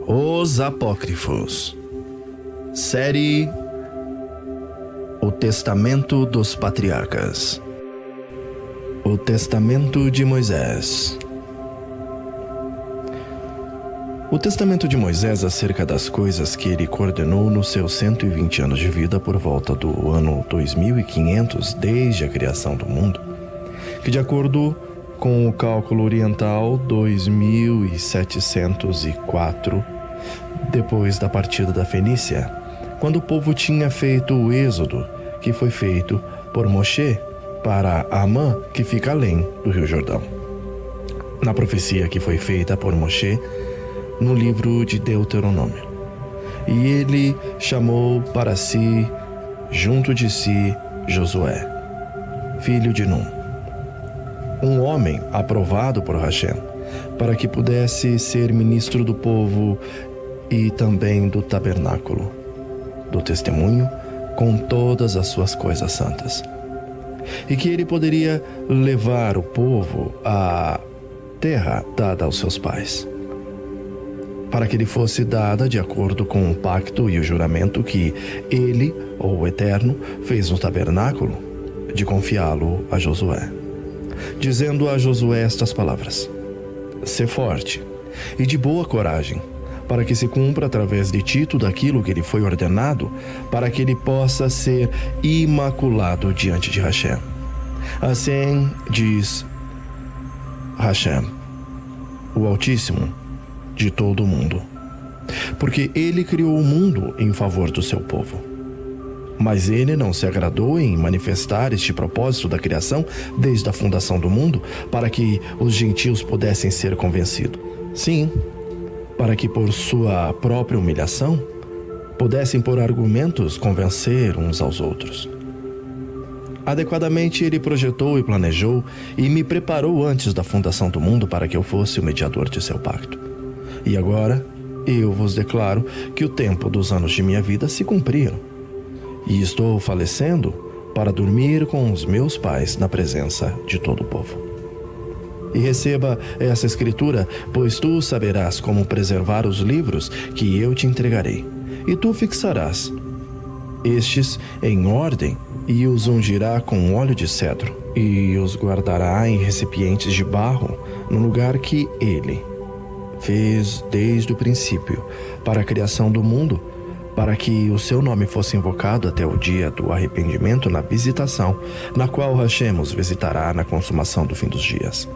Os Apócrifos. Série O Testamento dos Patriarcas. O Testamento de Moisés. O Testamento de Moisés acerca das coisas que ele coordenou nos seus 120 anos de vida por volta do ano 2500 desde a criação do mundo, que de acordo com o cálculo oriental 2704 depois da partida da Fenícia, quando o povo tinha feito o êxodo que foi feito por Moshe para Amã, que fica além do Rio Jordão. Na profecia que foi feita por Moshe no livro de Deuteronômio. E ele chamou para si, junto de si, Josué, filho de Num, um homem aprovado por Hashem, para que pudesse ser ministro do povo e também do tabernáculo, do testemunho, com todas as suas coisas santas. E que ele poderia levar o povo à terra dada aos seus pais, para que lhe fosse dada de acordo com o pacto e o juramento que ele, ou o Eterno, fez no tabernáculo, de confiá-lo a Josué, dizendo a Josué estas palavras: Sê forte e de boa coragem, para que se cumpra através de ti tudo aquilo que lhe foi ordenado, para que ele possa ser imaculado diante de Hashem. Assim diz Hashem, o Altíssimo, de todo o mundo, porque ele criou o mundo em favor do seu povo. Mas ele não se agradou em manifestar este propósito da criação desde a fundação do mundo, para que os gentios pudessem ser convencidos. Sim, para que por sua própria humilhação pudessem por argumentos convencer uns aos outros. Adequadamente ele projetou e planejou e me preparou antes da fundação do mundo para que eu fosse o mediador de seu pacto. E agora eu vos declaro que o tempo dos anos de minha vida se cumpriram, e estou falecendo para dormir com os meus pais na presença de todo o povo. E receba essa escritura, pois tu saberás como preservar os livros que eu te entregarei, e tu fixarás estes em ordem e os ungirá com óleo de cedro, e os guardará em recipientes de barro no lugar que ele fez desde o princípio, para a criação do mundo, para que o seu nome fosse invocado até o dia do arrependimento na visitação, na qual Hashem os visitará na consumação do fim dos dias.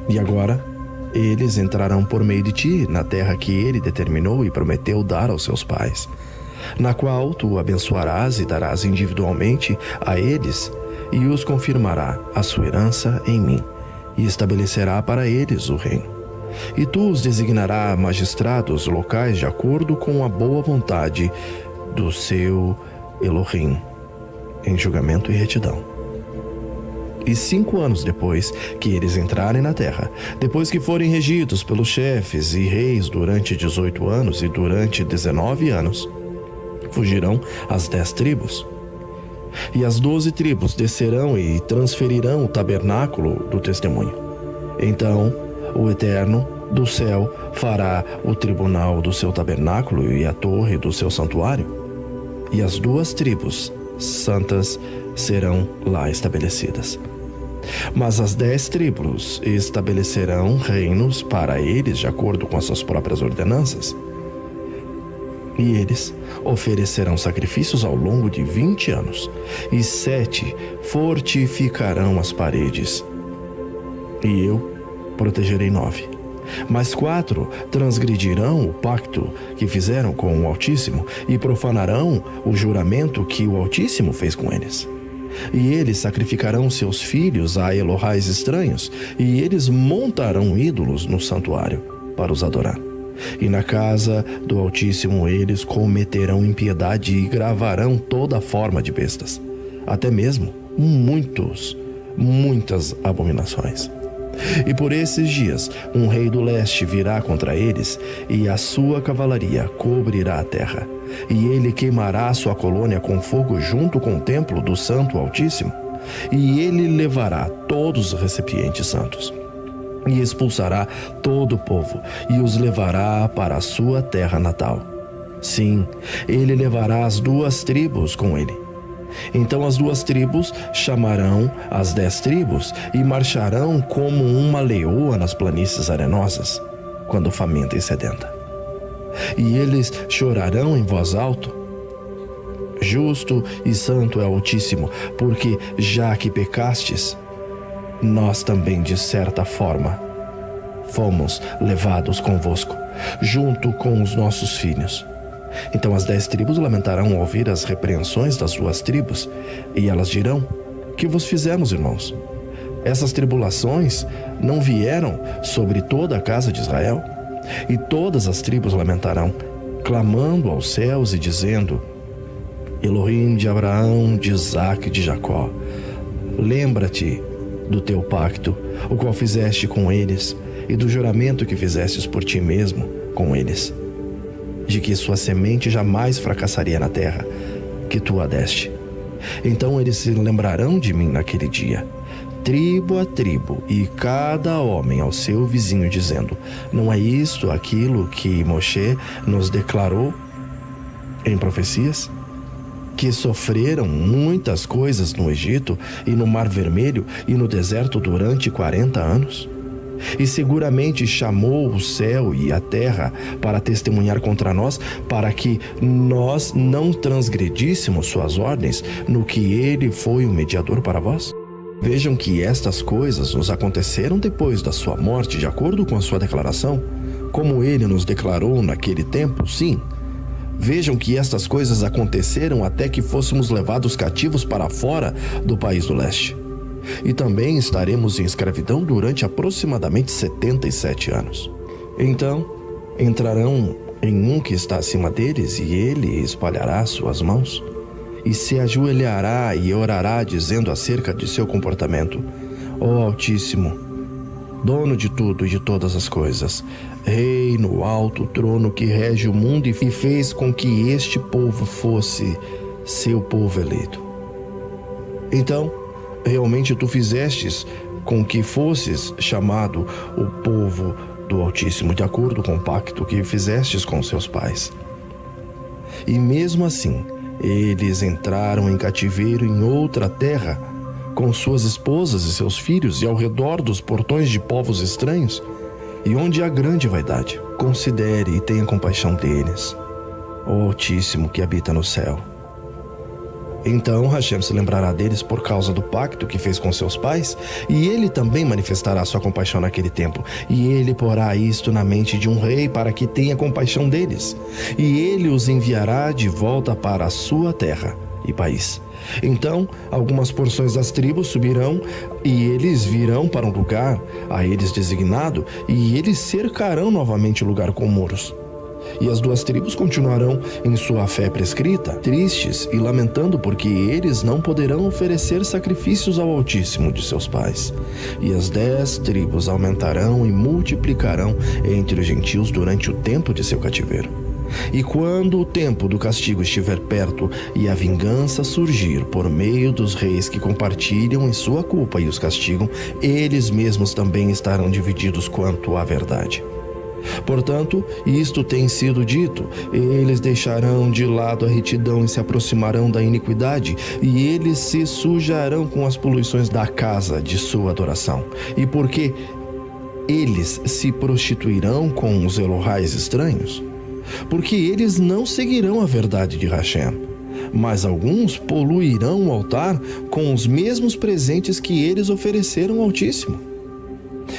E agora, eles entrarão por meio de ti na terra que ele determinou e prometeu dar aos seus pais, na qual tu abençoarás e darás individualmente a eles, e os confirmará a sua herança em mim, e estabelecerá para eles o reino. E tu os designarás magistrados locais de acordo com a boa vontade do seu Elohim, em julgamento e retidão. E 5 anos depois que eles entrarem na terra, depois que forem regidos pelos chefes e reis durante 18 anos e durante 19 anos, fugirão as 10 tribos. E as 12 tribos descerão e transferirão o tabernáculo do testemunho. Então, o Eterno do céu fará o tribunal do seu tabernáculo e a torre do seu santuário, e as 2 tribos santas serão lá estabelecidas. Mas as 10 tribos estabelecerão reinos para eles de acordo com as suas próprias ordenanças. E eles oferecerão sacrifícios ao longo de 20 anos, e 7 fortificarão as paredes, e eu protegerei 9. Mas 4 transgredirão o pacto que fizeram com o Altíssimo e profanarão o juramento que o Altíssimo fez com eles. E eles sacrificarão seus filhos a Elohais estranhos, e eles montarão ídolos no santuário para os adorar. E na casa do Altíssimo eles cometerão impiedade e gravarão toda forma de bestas, até mesmo muitas abominações. E por esses dias um rei do leste virá contra eles, e a sua cavalaria cobrirá a terra, e ele queimará sua colônia com fogo junto com o templo do Santo Altíssimo, e ele levará todos os recipientes santos. e expulsará todo o povo e os levará para a sua terra natal. Sim, ele levará as 2 tribos com ele. Então as 2 tribos chamarão as 10 tribos e marcharão como uma leoa nas planícies arenosas, quando faminta e sedenta. E eles chorarão em voz alta: Justo e santo é o Altíssimo, porque já que pecastes, nós também de certa forma fomos levados convosco, junto com os nossos filhos. Então as 10 tribos lamentarão ao ouvir as repreensões das 2 tribos, e elas dirão: Que vos fizemos, irmãos? Essas tribulações não vieram sobre toda a casa de Israel? E todas as tribos lamentarão, clamando aos céus e dizendo: Elohim de Abraão, de Isaque e de Jacó, lembra-te do teu pacto, o qual fizeste com eles, e do juramento que fizestes por ti mesmo com eles, de que sua semente jamais fracassaria na terra que tu a deste. Então eles se lembrarão de mim naquele dia, tribo a tribo, e cada homem ao seu vizinho, dizendo: Não é isto aquilo que Moshe nos declarou em profecias? Que sofreram muitas coisas no Egito e no Mar Vermelho e no deserto durante 40 anos? E seguramente chamou o céu e a terra para testemunhar contra nós, para que nós não transgredíssemos suas ordens, no que ele foi o mediador para vós? Vejam que estas coisas nos aconteceram depois da sua morte, de acordo com a sua declaração, como ele nos declarou naquele tempo, sim. Vejam que estas coisas aconteceram até que fôssemos levados cativos para fora do país do leste. E também estaremos em escravidão durante aproximadamente 77 anos. Então, entrarão em um que está acima deles, e ele espalhará suas mãos, e se ajoelhará e orará, dizendo acerca de seu comportamento: Ó Altíssimo, dono de tudo e de todas as coisas, Rei no alto trono que rege o mundo e fez com que este povo fosse seu povo eleito. Então, realmente tu fizestes com que fosses chamado o povo do Altíssimo, de acordo com o pacto que fizestes com seus pais. E mesmo assim, eles entraram em cativeiro em outra terra, com suas esposas e seus filhos, e ao redor dos portões de povos estranhos, e onde há grande vaidade. Considere e tenha compaixão deles, ó Altíssimo que habita no céu. Então Hashem se lembrará deles por causa do pacto que fez com seus pais, e ele também manifestará sua compaixão naquele tempo, e ele porá isto na mente de um rei para que tenha compaixão deles, e ele os enviará de volta para a sua terra e país. Então algumas porções das tribos subirão, e eles virão para um lugar a eles designado, e eles cercarão novamente o lugar com muros. E as 2 tribos continuarão em sua fé prescrita, tristes e lamentando, porque eles não poderão oferecer sacrifícios ao Altíssimo de seus pais. E as 10 tribos aumentarão e multiplicarão entre os gentios durante o tempo de seu cativeiro. E quando o tempo do castigo estiver perto e a vingança surgir por meio dos reis que compartilham em sua culpa e os castigam, eles mesmos também estarão divididos quanto à verdade. Portanto, isto tem sido dito: eles deixarão de lado a retidão e se aproximarão da iniquidade, e eles se sujarão com as poluições da casa de sua adoração. E porque eles se prostituirão com os Elohais estranhos? Porque eles não seguirão a verdade de Hashem, mas alguns poluirão o altar com os mesmos presentes que eles ofereceram ao Altíssimo,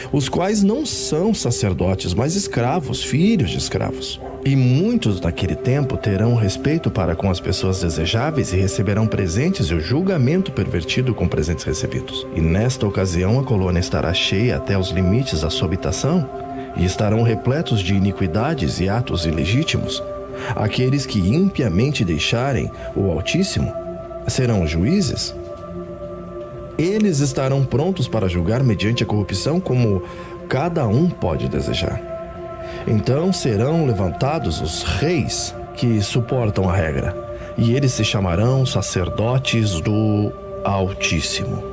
os quais não são sacerdotes, mas escravos, filhos de escravos. E muitos naquele tempo terão respeito para com as pessoas desejáveis e receberão presentes, e o julgamento pervertido com presentes recebidos. E nesta ocasião a colônia estará cheia até os limites da sua habitação, e estarão repletos de iniquidades e atos ilegítimos. Aqueles que impiamente deixarem o Altíssimo serão os juízes. Eles estarão prontos para julgar mediante a corrupção, como cada um pode desejar. Então serão levantados os reis que suportam a regra, e eles se chamarão sacerdotes do Altíssimo.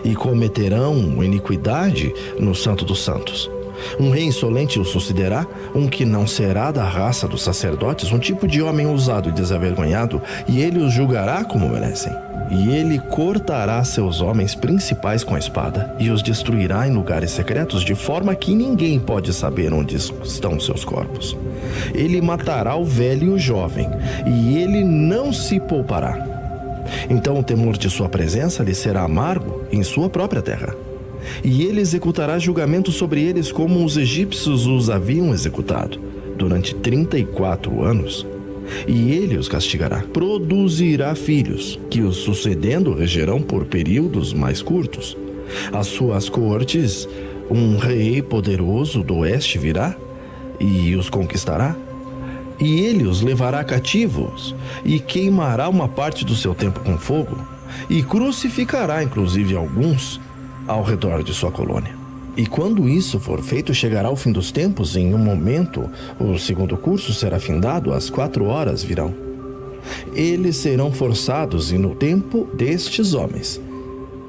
e cometerão iniquidade no Santo dos Santos. Um rei insolente o sucederá, um que não será da raça dos sacerdotes, um tipo de homem ousado e desavergonhado, e ele os julgará como merecem. E ele cortará seus homens principais com a espada, e os destruirá em lugares secretos, de forma que ninguém pode saber onde estão seus corpos. Ele matará o velho e o jovem, e ele não se poupará. Então o temor de sua presença lhe será amargo em sua própria terra. E ele executará julgamento sobre eles como os egípcios os haviam executado, durante 34 anos. E ele os castigará. Produzirá filhos, que os sucedendo regerão por períodos mais curtos. Às suas cortes, um rei poderoso do oeste virá e os conquistará. E ele os levará cativos e queimará uma parte do seu tempo com fogo e crucificará inclusive alguns ao redor de sua colônia. E quando isso for feito, chegará o fim dos tempos. Em um momento, o segundo curso será findado, às 4 horas virão. Eles serão forçados, e no tempo destes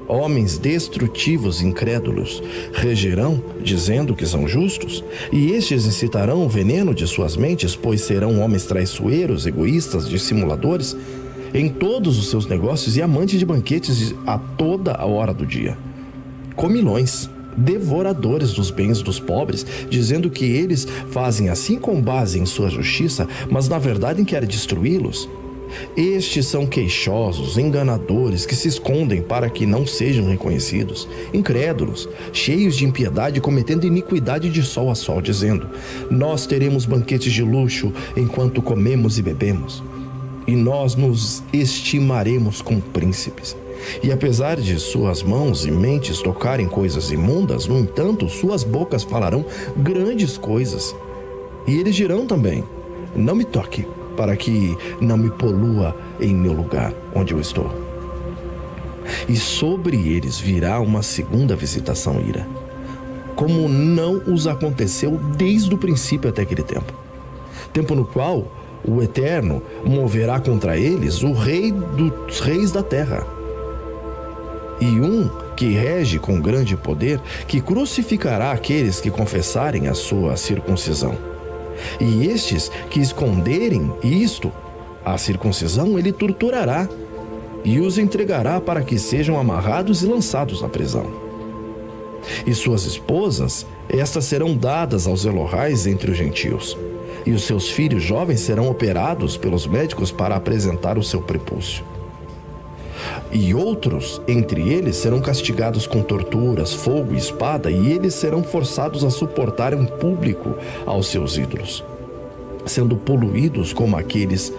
homens destrutivos e incrédulos, regerão, dizendo que são justos, e estes incitarão o veneno de suas mentes, pois serão homens traiçoeiros, egoístas, dissimuladores, em todos os seus negócios e amantes de banquetes a toda a hora do dia. Comilões, devoradores dos bens dos pobres, dizendo que eles fazem assim com base em sua justiça, mas na verdade querem destruí-los. Estes são queixosos, enganadores, que se escondem para que não sejam reconhecidos, incrédulos, cheios de impiedade, cometendo iniquidade de sol a sol, dizendo: nós teremos banquetes de luxo enquanto comemos e bebemos, e nós nos estimaremos como príncipes. E apesar de suas mãos e mentes tocarem coisas imundas, no entanto, suas bocas falarão grandes coisas. E eles dirão também: não me toque, para que não me polua em meu lugar onde eu estou. E sobre eles virá uma segunda visitação, ira, como não os aconteceu desde o princípio até aquele tempo. Tempo no qual o Eterno moverá contra eles o rei dos reis da terra, e um que rege com grande poder, que crucificará aqueles que confessarem a sua circuncisão. E estes que esconderem isto, a circuncisão, ele torturará e os entregará para que sejam amarrados e lançados na prisão. E suas esposas, estas serão dadas aos Elohais entre os gentios, e os seus filhos jovens serão operados pelos médicos para apresentar o seu prepúcio. E outros entre eles serão castigados com torturas, fogo e espada, e eles serão forçados a suportar em público aos seus ídolos, sendo poluídos como aqueles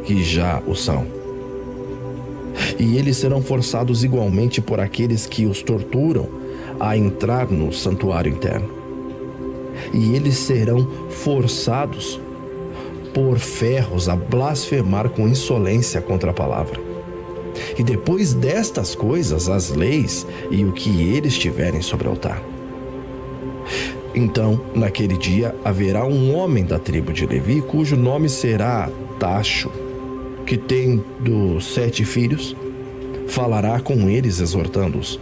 que já o são. E eles serão forçados igualmente por aqueles que os torturam a entrar no santuário interno. E eles serão forçados por ferros a blasfemar com insolência contra a palavra. E depois destas coisas, as leis e o que eles tiverem sobre o altar. Então, naquele dia, haverá um homem da tribo de Levi, cujo nome será Tacho, que tendo 7 filhos, falará com eles, exortando-os: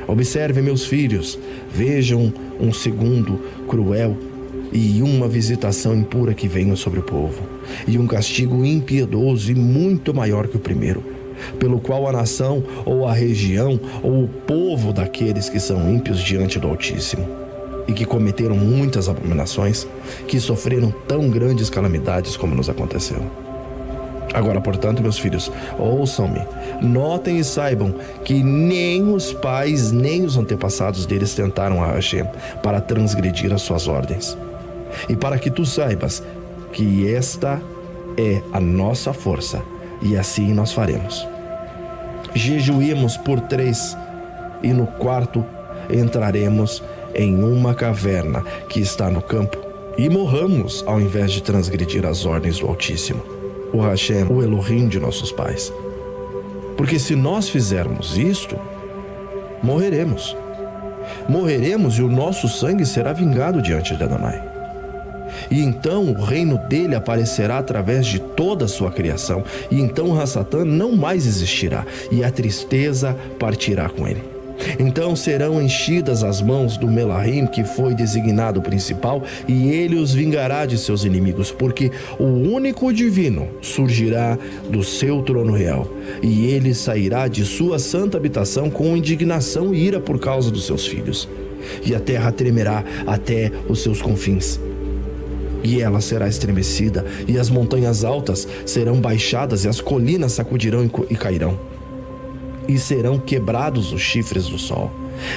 observe, meus filhos, vejam um segundo cruel e uma visitação impura que venha sobre o povo, e um castigo impiedoso e muito maior que o primeiro, pelo qual a nação, ou a região, ou o povo daqueles que são ímpios diante do Altíssimo, e que cometeram muitas abominações, que sofreram tão grandes calamidades como nos aconteceu. Agora, portanto, meus filhos, ouçam-me, notem e saibam que nem os pais, nem os antepassados deles tentaram a Hashem para transgredir as suas ordens. E para que tu saibas que esta é a nossa força, e assim nós faremos. Jejuímos por 3, e no 4 entraremos em uma caverna que está no campo, e morramos ao invés de transgredir as ordens do Altíssimo, o Hashem, o Elohim de nossos pais. Porque se nós fizermos isto, morreremos. Morreremos, e o nosso sangue será vingado diante de Adonai. E então o reino dele aparecerá através de toda a sua criação. E então Hassatã não mais existirá, e a tristeza partirá com ele. Então serão enchidas as mãos do Melahim, que foi designado principal, e ele os vingará de seus inimigos, porque o único divino surgirá do seu trono real, e ele sairá de sua santa habitação com indignação e ira por causa dos seus filhos. E a terra tremerá até os seus confins, e ela será estremecida, e as montanhas altas serão baixadas, e as colinas sacudirão e cairão. E serão quebrados os chifres do sol,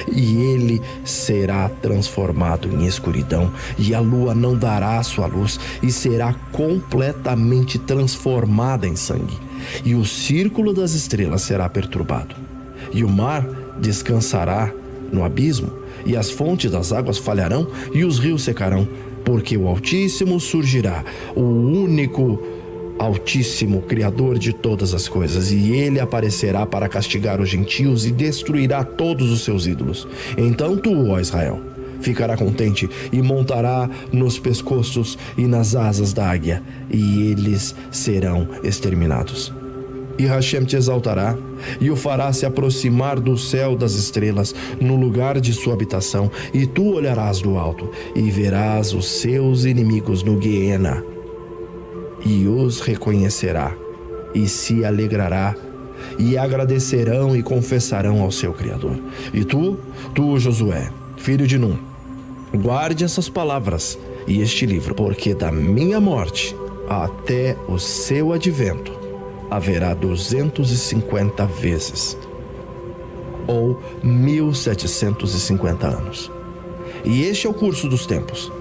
e ele será transformado em escuridão, e a lua não dará a sua luz, e será completamente transformada em sangue, e o círculo das estrelas será perturbado, e o mar descansará no abismo, e as fontes das águas falharão, e os rios secarão, porque o Altíssimo surgirá, o único Altíssimo, Criador de todas as coisas, e ele aparecerá para castigar os gentios e destruirá todos os seus ídolos. Então tu, ó Israel, ficará contente e montará nos pescoços e nas asas da águia, e eles serão exterminados. E Hashem te exaltará e o fará se aproximar do céu das estrelas, no lugar de sua habitação, e tu olharás do alto e verás os seus inimigos no Guiena, e os reconhecerá, e se alegrará, e agradecerão e confessarão ao seu Criador. E tu, Josué, filho de Num, guarde essas palavras e este livro, porque da minha morte até o seu advento haverá 250 vezes, ou 1750 anos. E este é o curso dos tempos,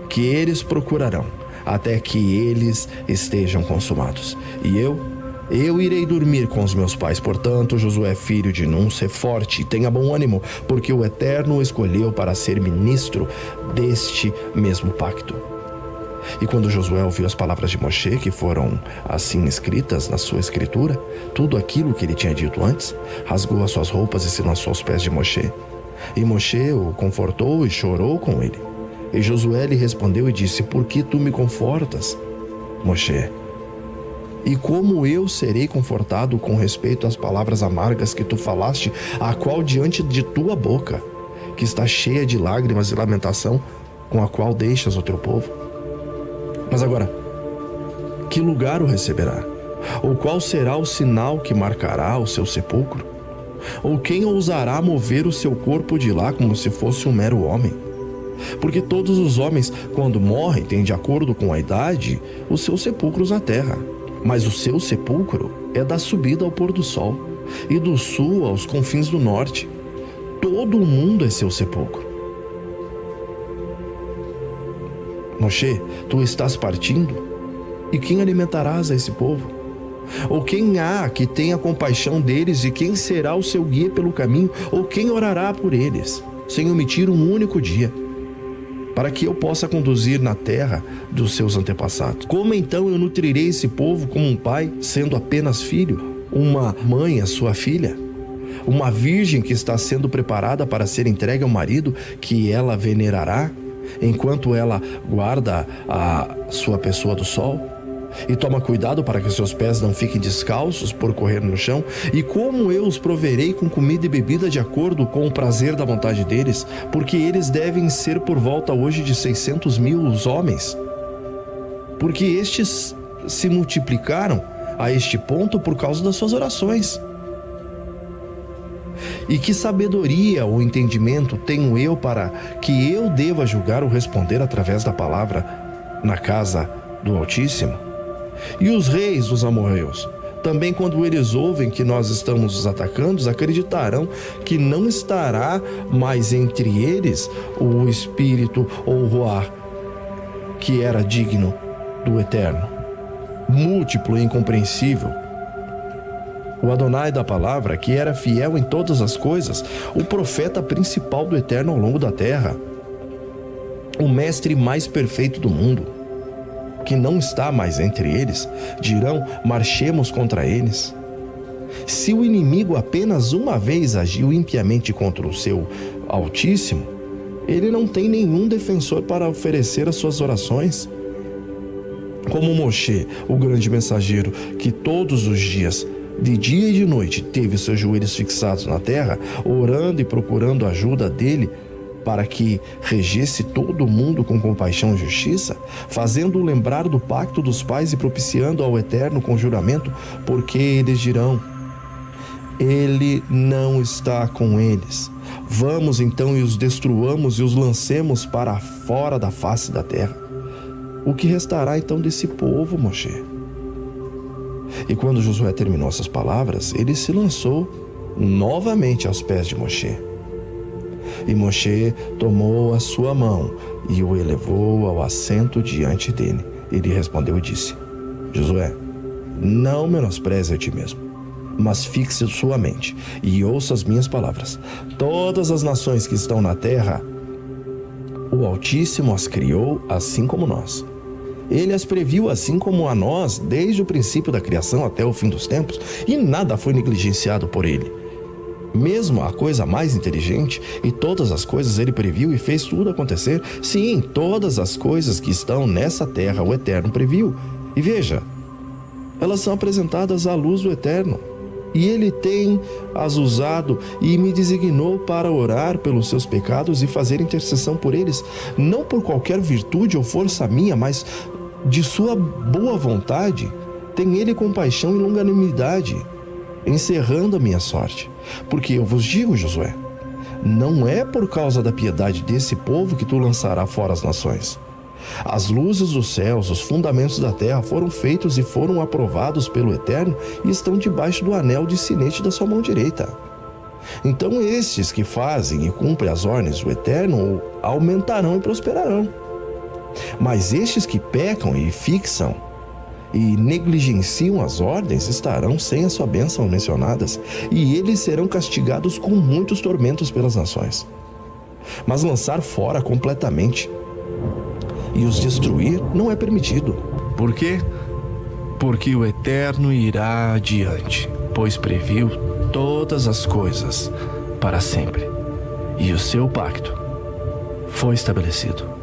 que eles procurarão, até que eles estejam consumados. E eu irei dormir com os meus pais. Portanto, Josué, filho de Num, sê forte e tenha bom ânimo, porque o Eterno o escolheu para ser ministro deste mesmo pacto. E quando Josué ouviu as palavras de Moshe, que foram assim escritas na sua escritura, tudo aquilo que ele tinha dito antes, rasgou as suas roupas e se lançou aos pés de Moshe. E Moshe o confortou e chorou com ele. E Josué lhe respondeu e disse: por que tu me confortas, Moshe? E como eu serei confortado com respeito às palavras amargas que tu falaste, a qual diante de tua boca, que está cheia de lágrimas e lamentação, com a qual deixas o teu povo? Mas agora, que lugar o receberá? Ou qual será o sinal que marcará o seu sepulcro? Ou quem ousará mover o seu corpo de lá como se fosse um mero homem? Porque todos os homens, quando morrem, têm, de acordo com a idade, os seus sepulcros na terra. Mas o seu sepulcro é da subida ao pôr do sol, e do sul aos confins do norte. Todo o mundo é seu sepulcro. Moshe, tu estás partindo? E quem alimentarás a esse povo? Ou quem há que tenha compaixão deles, e quem será o seu guia pelo caminho? Ou quem orará por eles, sem omitir um único dia, para que eu possa conduzir na terra dos seus antepassados? Como então eu nutrirei esse povo como um pai, sendo apenas filho? Uma mãe, a sua filha? Uma virgem que está sendo preparada para ser entregue ao marido, que ela venerará, enquanto ela guarda a sua pessoa do sol? E toma cuidado para que seus pés não fiquem descalços por correr no chão? E como eu os proverei com comida e bebida de acordo com o prazer da vontade deles? Porque eles devem ser por volta hoje de 600.000 os homens. Porque estes se multiplicaram a este ponto por causa das suas orações. E que sabedoria ou entendimento tenho eu para que eu deva julgar ou responder através da palavra na casa do Altíssimo? E os reis dos amorreus, também quando eles ouvem que nós estamos os atacando, acreditarão que não estará mais entre eles o espírito ou o Ruach, que era digno do Eterno, múltiplo e incompreensível. O Adonai da palavra, que era fiel em todas as coisas, o profeta principal do Eterno ao longo da terra, o mestre mais perfeito do mundo, que não está mais entre eles, dirão: marchemos contra eles. Se o inimigo apenas uma vez agiu impiamente contra o seu Altíssimo, ele não tem nenhum defensor para oferecer as suas orações. Como Moshe, o grande mensageiro, que todos os dias, de dia e de noite, teve seus joelhos fixados na terra, orando e procurando a ajuda dele para que regesse todo o mundo com compaixão e justiça, fazendo-o lembrar do pacto dos pais e propiciando ao Eterno com juramento, porque eles dirão: Ele não está com eles. Vamos então e os destruamos e os lancemos para fora da face da terra. O que restará então desse povo, Moshe? E quando Josué terminou essas palavras, ele se lançou novamente aos pés de Moshe. E Moshe tomou a sua mão e o elevou ao assento diante dele. Ele respondeu e disse: Josué, não menospreze a ti mesmo, mas fixe sua mente e ouça as minhas palavras. Todas as nações que estão na terra, o Altíssimo as criou assim como nós. Ele as previu assim como a nós, desde o princípio da criação até o fim dos tempos, e nada foi negligenciado por ele. Mesmo a coisa mais inteligente, e todas as coisas ele previu e fez tudo acontecer. Sim, todas as coisas que estão nessa terra o Eterno previu. E veja, elas são apresentadas à luz do Eterno. E ele tem as usado e me designou para orar pelos seus pecados e fazer intercessão por eles, não por qualquer virtude ou força minha, mas de sua boa vontade. Tem ele compaixão e longanimidade, encerrando a minha sorte. Porque eu vos digo, Josué, não é por causa da piedade desse povo que tu lançarás fora as nações. As luzes dos céus, os fundamentos da terra foram feitos e foram aprovados pelo Eterno e estão debaixo do anel de sinete da sua mão direita. Então estes que fazem e cumprem as ordens do Eterno aumentarão e prosperarão. Mas estes que pecam e fixam e negligenciam as ordens estarão sem a sua bênção mencionadas, e eles serão castigados com muitos tormentos pelas nações. Mas lançar fora completamente e os destruir não é permitido. Por quê? Porque o Eterno irá adiante, pois previu todas as coisas para sempre, e o seu pacto foi estabelecido.